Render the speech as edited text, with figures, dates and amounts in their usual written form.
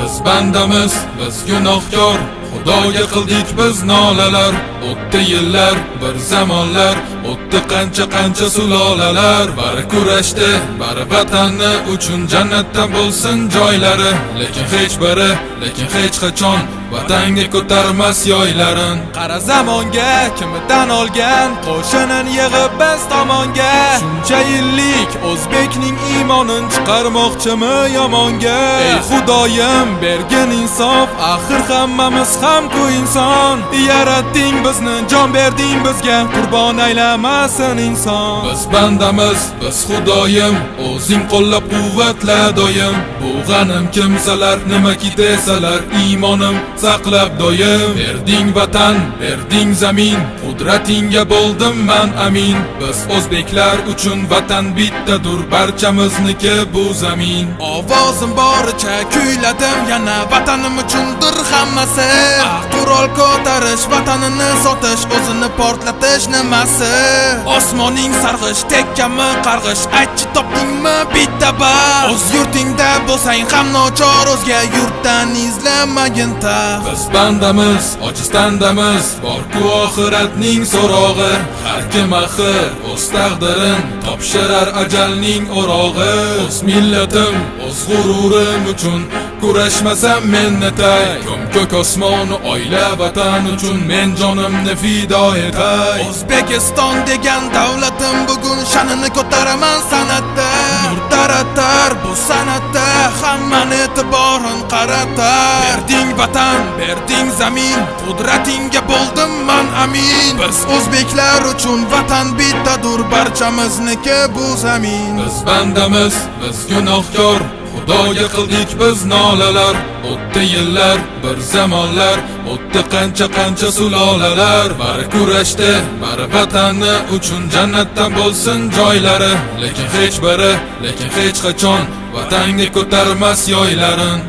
Biz bandamiz, biz gunohkor, Xudoga qildik biz nolalar. O'tdi yillar, bir zamonlar, o'tdi qancha sulolalar. Bari kurashdi, bari vatanni uchun jannatdan bo'lsin joylari. Lekin hech qachon vatanga ko'tarmas yoylarin. Qara zamonga kimidan olgan qo'shinin yig'ib biz tomonga. Shuncha yillik o'zbekning iymonin chiqarmoqchimi yomonga? Ey Xudoyim bergin insof, axir hammamiz ham-ku inson. Yaratding bizni, jon berding bizga, qurbon aylamasin inson. Biz bandamiz, biz Xudoyim, o'zing qo'llab quvvatla doim. Bu g'anim kimsalar nimaki desalar, iymonim saqlab doim. Berding vatan, berding zamin, qudratingga bo'ldim man amin. Biz o'zbeklar uchun vatan bittadur, barchamizniki bu zamin. Ovozim boricha kuyladim, yana vatanim uchundir hammasi. Qurol ko'tarish, vatanini sotish, o'zini portlatish nimasi? Osmoning sarg'ish, tekkami qarg'ish, aytchi topdingmi bitta bal? O'z yurtingda bo'lsang ham nochor, o'zga yurtdan izlamagin taxt. Biz bandamiz, ojiz tandamiz, bor-ku oxiratning so'rog'i. Har kim axir o'z taqdirin topshirar ajalning o'rog'i. O'z millatim, o'z g'ururim uchun kurashmasam men netay. Ko'k osmon, oila, vatan uchun men jonimni fido etay. O'zbekiston degan davlatim bugun sha'nini ko'taraman san'atda. Nur taratar bu san'atda, hammani e'tiborin qaratar. Berding vatan, berding zamin, qudratingga bo'ldim man amin. Biz o'zbeklar uchun vatan bittadur, barchamizniki bu zamin. Biz bandamiz, biz gunohkor, Xudoga qildik biz nolalar. O'tdi yillar, bir zamonlar, o'tdi qancha sulolalar. Bari kurashdi, bari vatanni uchun jannatdan bo'lsin joylari. Lekin hech qachon vatanga ko'tarmas yoylarin.